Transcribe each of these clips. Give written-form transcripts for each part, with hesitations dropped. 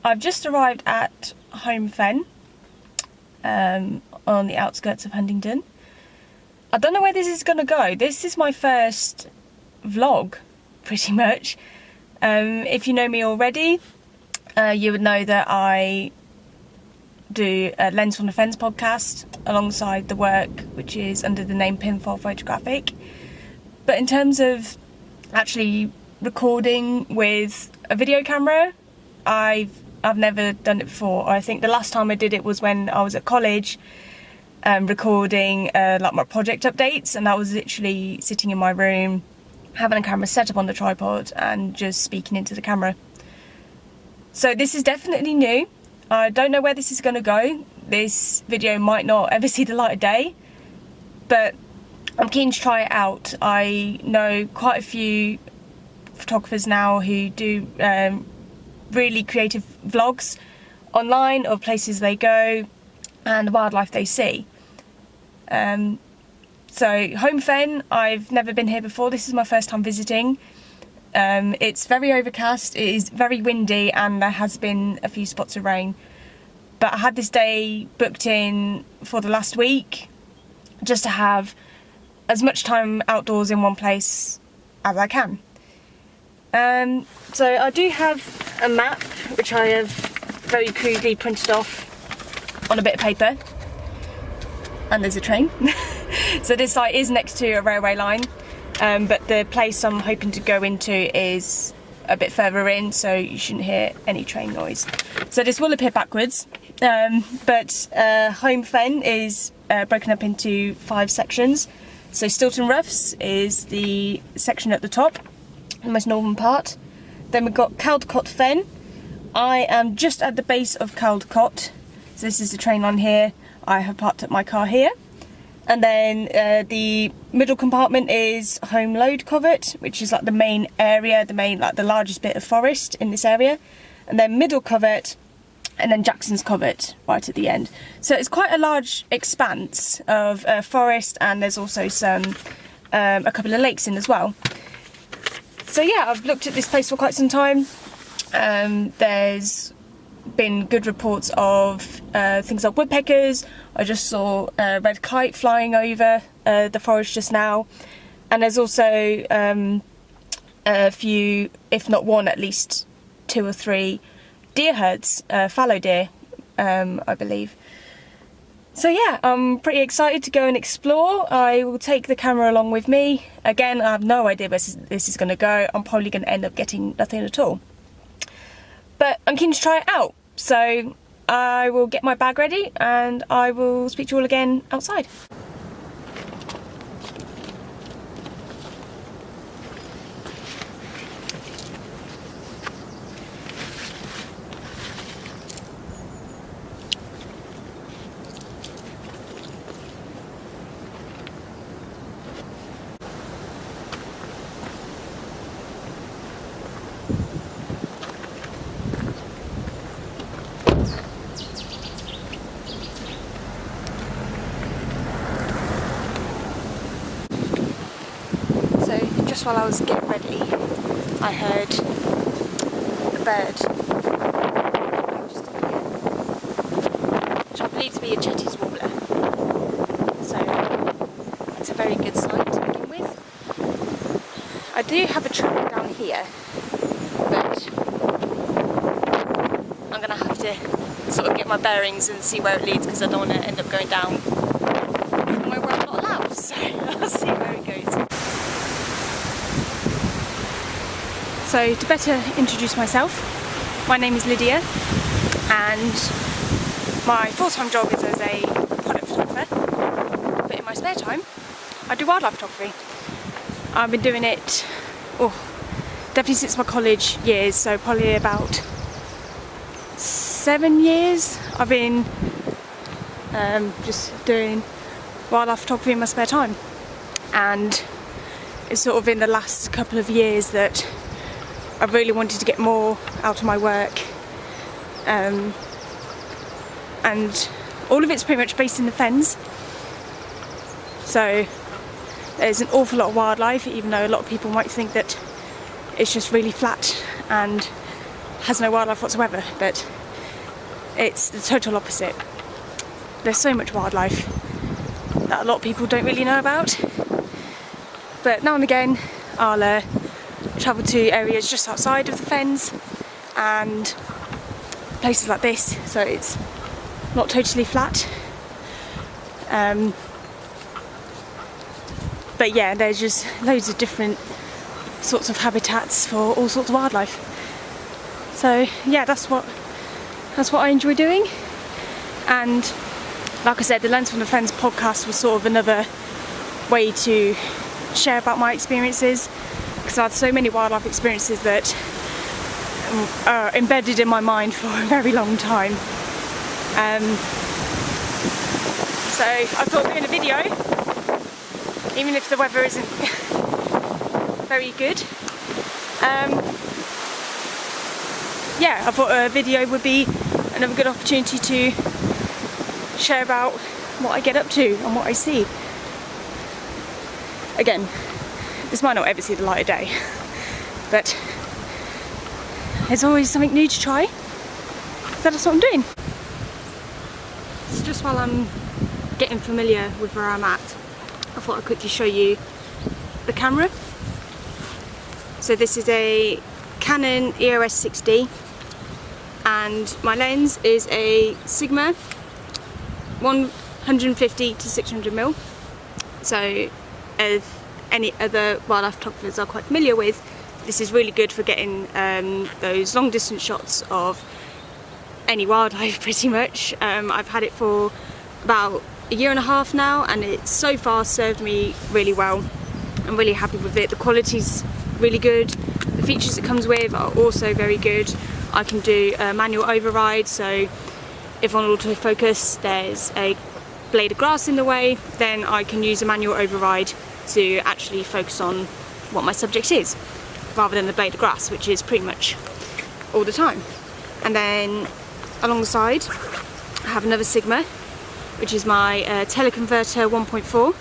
I've just arrived at Holme Fen, on the outskirts of Huntingdon. I don't know where this is going to go. This is my first vlog, pretty much. If you know me already, you would know that I do a Lens from the Fens podcast alongside the work which is under the name Pinfall Photographic. But in terms of actually recording with a video camera, I've never done it before. I think the last time I did it was when I was at college, recording like my project updates, and that was literally sitting in my room, having a camera set up on the tripod and just speaking into the camera. So this is definitely new. I don't know where this is going to go. This video might not ever see the light of day, but I'm keen to try it out. I know quite a few photographers now who do really creative vlogs online of places they go and the wildlife they see. So Holme Fen, I've never been here before. This is my first time visiting. It's very overcast, it is very windy, and there has been a few spots of rain. But I had this day booked in for the last week just to have as much time outdoors in one place as I can. So I do have a map which I have very crudely printed off on a bit of paper, and there's a train. So this site is next to a railway line, but the place I'm hoping to go into is a bit further in, so you shouldn't hear any train noise. So this will appear backwards, but Holme Fen is broken up into 5 sections. So Stilton Roughs is the section at the top, the most northern part. Then we've got Caldecott Fen. I am just at the base of Caldecott, so this is the train line here. I have parked up my car here. And then the middle compartment is Holme Lode Covert, which is like the main area, the largest bit of forest in this area. And then Middle Covert, and then Jackson's Covert right at the end. So it's quite a large expanse of forest, and there's also some a couple of lakes in as well. So yeah, I've looked at this place for quite some time. There's been good reports of things like woodpeckers. I just saw a red kite flying over the forest just now, and there's also a few, if not one, at least 2 or 3 deer herds, fallow deer, I believe. So yeah, I'm pretty excited to go and explore. I will take the camera along with me. Again, I have no idea where this is going to go. I'm probably going to end up getting nothing at all. But I'm keen to try it out. So I will get my bag ready and I will speak to you all again outside. Just while I was getting ready, I heard a bird just in here, which I believe to be a Chetty's warbler. So that's a very good sign to begin with. I do have a track down here, but I'm going to have to sort of get my bearings and see where it leads, because I don't want to end up going down somewhere where I'm not allowed. So I'll see where it goes. So to better introduce myself, my name is Lydia, and my full-time job is as a product photographer, but in my spare time I do wildlife photography. I've been doing it definitely since my college years, so probably about 7 years I've been just doing wildlife photography in my spare time. And it's sort of in the last couple of years that I've really wanted to get more out of my work, and all of it's pretty much based in the Fens, so there's an awful lot of wildlife, even though a lot of people might think that it's just really flat and has no wildlife whatsoever, but it's the total opposite. There's so much wildlife that a lot of people don't really know about, but now and again I'll travel to areas just outside of the Fens and places like this, so it's not totally flat. But yeah, there's just loads of different sorts of habitats for all sorts of wildlife. So yeah, that's what I enjoy doing. And like I said, the Lens from the Fens podcast was sort of another way to share about my experiences, because I've had so many wildlife experiences that are embedded in my mind for a very long time. So I thought doing a video, even if the weather isn't very good, yeah, I thought a video would be another good opportunity to share about what I get up to and what I see. Again, this might not ever see the light of day, but there's always something new to try, so that's what I'm doing. So just while I'm getting familiar with where I'm at, I thought I'd quickly show you the camera. So this is a Canon EOS 6D, and my lens is a Sigma 150 to 600mm. So if any other wildlife photographers are quite familiar with, this is really good for getting those long distance shots of any wildlife pretty much. I've had it for about a year and a half now, and it's so far served me really well. I'm really happy with it. The quality's really good. The features it comes with are also very good. I can do a manual override, so if on autofocus there's a blade of grass in the way, then I can use a manual override to actually focus on what my subject is, rather than the blade of grass, which is pretty much all the time. And then alongside I have another Sigma, which is my teleconverter 1.4,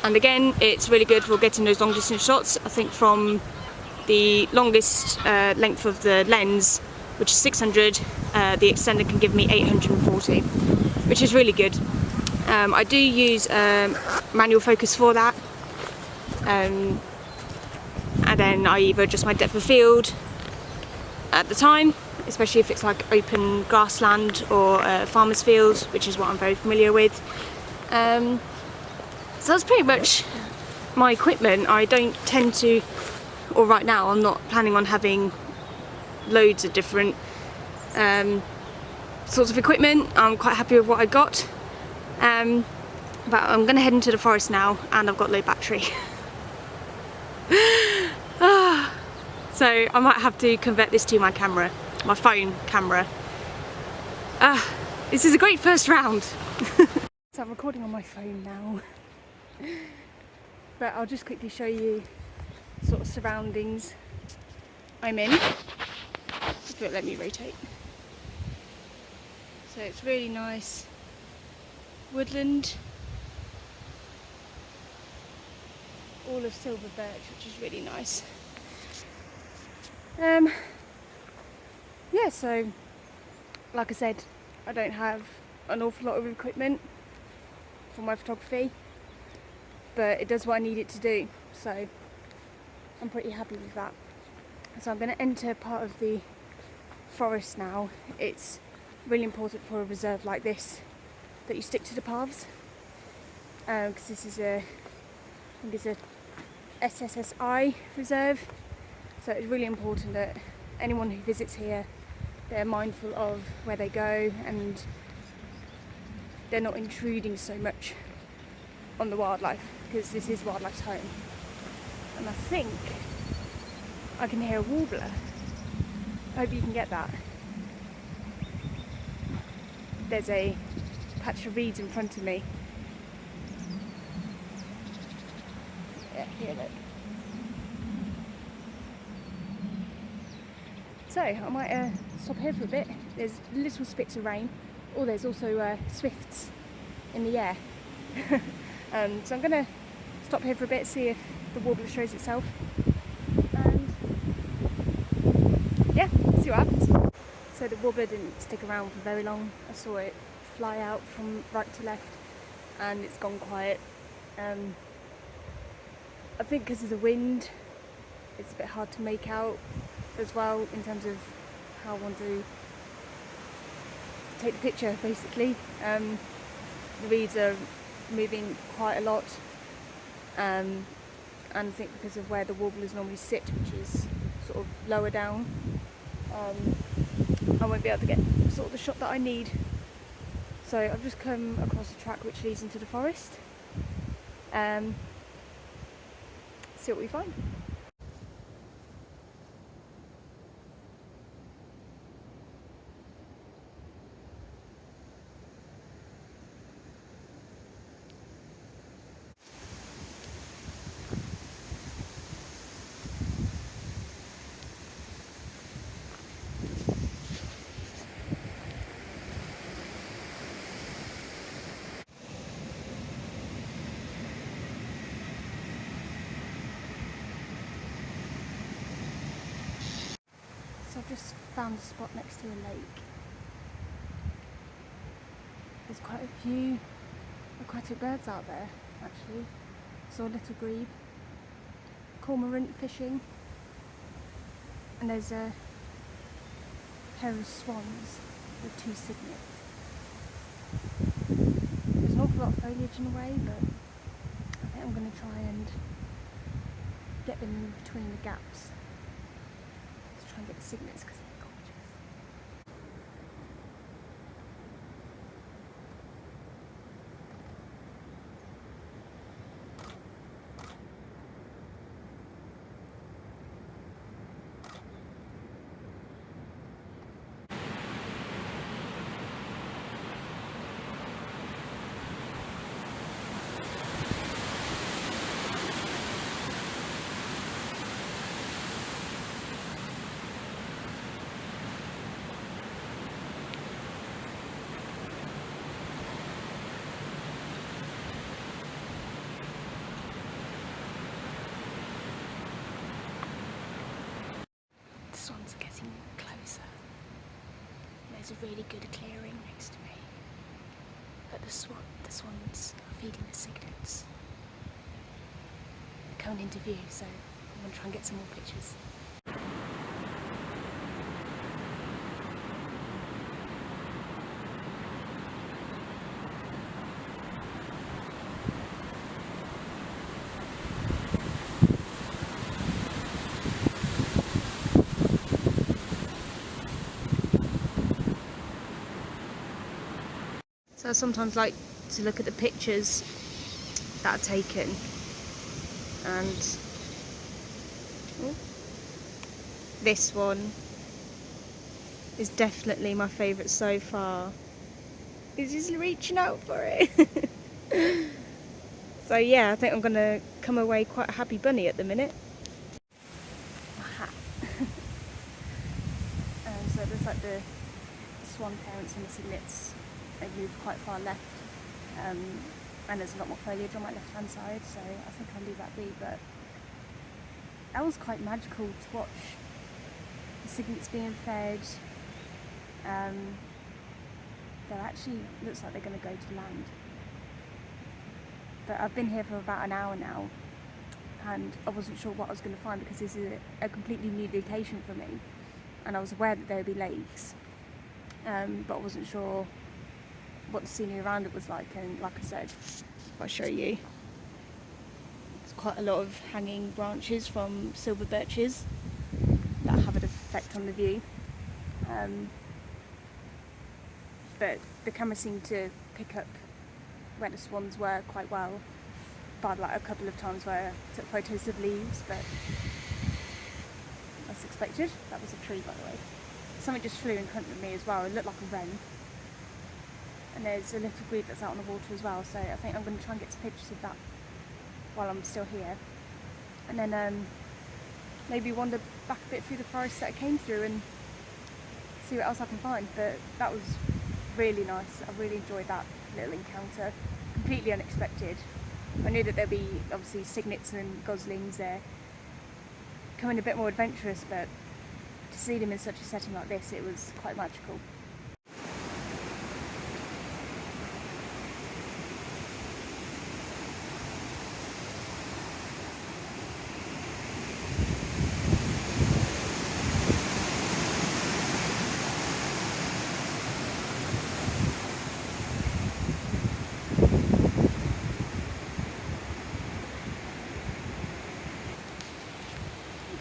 and again it's really good for getting those long distance shots. I think from the longest length of the lens, which is 600, the extender can give me 840, which is really good. I do use manual focus for that, and then I either adjust my depth of field at the time, especially if it's like open grassland or farmer's field, which is what I'm very familiar with. So that's pretty much my equipment. I don't tend to, or right now I'm not planning on having loads of different sorts of equipment. I'm quite happy with what I got, but I'm going to head into the forest now, and I've got low battery. So I might have to convert this to my camera, my phone camera. This is a great first round. So I'm recording on my phone now, but I'll just quickly show you sort of surroundings I'm in, if it'll let me rotate. So it's really nice woodland, all of silver birch, which is really nice. Yeah, so like I said, I don't have an awful lot of equipment for my photography, but it does what I need it to do, so I'm pretty happy with that. So I'm going to enter part of the forest now. It's really important for a reserve like this that you stick to the paths, because this is I think it's a SSSI reserve, so it's really important that anyone who visits here, they're mindful of where they go and they're not intruding so much on the wildlife, because this is wildlife's home. And I think I can hear a warbler. I hope you can get that. There's a patch of reeds in front of me. Yeah, here, look. So I might stop here for a bit. There's little spits of rain. Oh, there's also swifts in the air. So I'm going to stop here for a bit, see if the warbler shows itself. And yeah, see what happens. So the warbler didn't stick around for very long. I saw it fly out from right to left and it's gone quiet. I think because of the wind it's a bit hard to make out as well in terms of how I want to take the picture basically. The reeds are moving quite a lot, and I think because of where the warblers normally sit, which is sort of lower down, I won't be able to get sort of the shot that I need. So I've just come across a track which leads into the forest. See what we find. So I've just found a spot next to a lake. There's quite a few aquatic birds out there actually. Saw a little grebe, cormorant fishing, and there's a pair of swans with 2 cygnets. There's an awful lot of foliage in the way, but I think I'm going to try and get them in between the gaps. Let's try and get the cygnets because they're gorgeous. The swans are getting closer. There's a really good clearing next to me, but the swans are feeding the cygnets. They're coming into view, so I'm going to try and get some more pictures. So I sometimes like to look at the pictures that are taken, and this one is definitely my favourite so far. He's just reaching out for it. So yeah, I think I'm gonna come away quite a happy bunny at the minute. My hat. So there's like the swan parents and the cygnets. They move quite far left, and there's a lot more foliage on my left hand side, so I think I'll leave that be. But that was quite magical to watch. The cygnets being fed. They're actually, looks like they're going to go to land. But I've been here for about an hour now, and I wasn't sure what I was going to find because this is a completely new location for me, and I was aware that there would be lakes, but I wasn't sure what the scenery around it was like. And like I said, if I show you, there's quite a lot of hanging branches from silver birches that have an effect on the view, but the camera seemed to pick up where the swans were quite well, by like a couple of times where I took photos of leaves, but as expected. That was a tree, by the way. Something just flew in front of me as well. It looked like a wren. And there's a little grebe that's out on the water as well, so I think I'm going to try and get some pictures of that while I'm still here. And then maybe wander back a bit through the forest that I came through and see what else I can find. But that was really nice. I really enjoyed that little encounter. Completely unexpected. I knew that there'd be obviously cygnets and goslings there, becoming a bit more adventurous, but to to see them in such a setting like this, it was quite magical.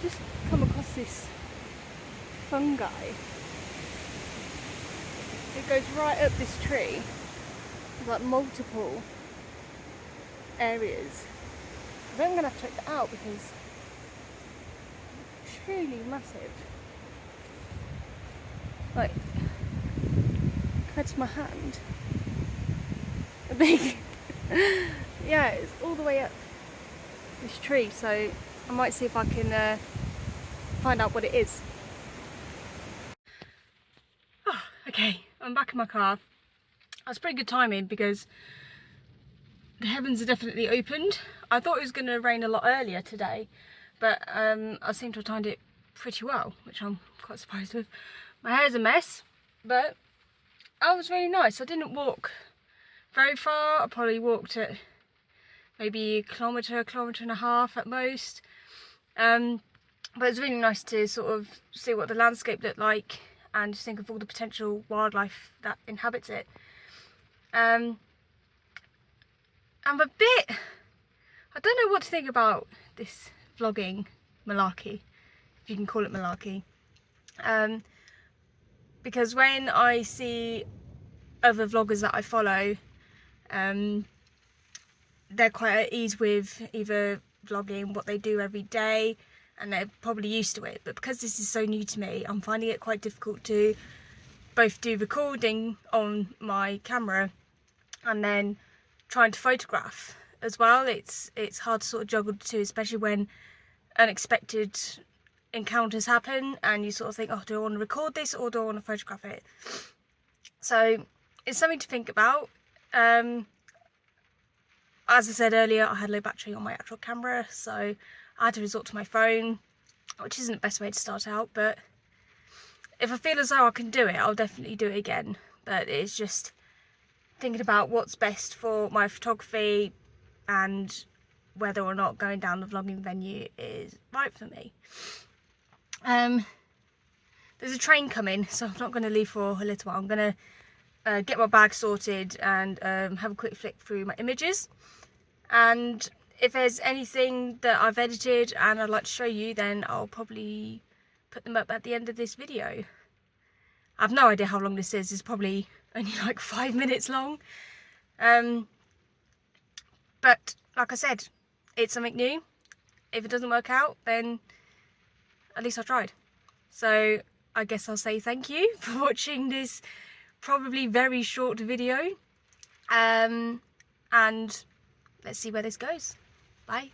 Just come across this fungi. It goes right up this tree. There's like multiple areas. I think I'm gonna have to check that out because it's truly massive. Like compared to my hand. A big yeah, it's all the way up this tree, so I might see if I can find out what it is. Oh, okay, I'm back in my car. That's pretty good timing because the heavens are definitely opened. I thought it was going to rain a lot earlier today, but I seem to have timed it pretty well, which I'm quite surprised with. My hair's a mess, but that was really nice. I didn't walk very far. I probably walked at maybe a kilometre and a half at most. But it's really nice to sort of see what the landscape looked like and just think of all the potential wildlife that inhabits it. I'm a bit, I don't know what to think about this vlogging malarkey, if you can call it malarkey. Because when I see other vloggers that I follow, they're quite at ease with either vlogging what they do every day, and they're probably used to it, but because this is so new to me, I'm finding it quite difficult to both do recording on my camera and then trying to photograph as well. It's hard to sort of juggle the two, especially when unexpected encounters happen and you sort of think, oh, do I want to record this or do I want to photograph it? So it's something to think about. As I said earlier, I had low battery on my actual camera, so I had to resort to my phone, which isn't the best way to start out, but if I feel as though I can do it, I'll definitely do it again. But it's just thinking about what's best for my photography and whether or not going down the vlogging venue is right for me. There's a train coming, so I'm not going to leave for a little while. I'm going to get my bag sorted and have a quick flick through my images, and if there's anything that I've edited and I'd like to show you, then I'll probably put them up at the end of this video. I have no idea how long this is. It's probably only like 5 minutes long. But like I said, it's something new. If it doesn't work out, then at least I tried. So I guess I'll say thank you for watching this probably very short video. And let's see where this goes. Bye.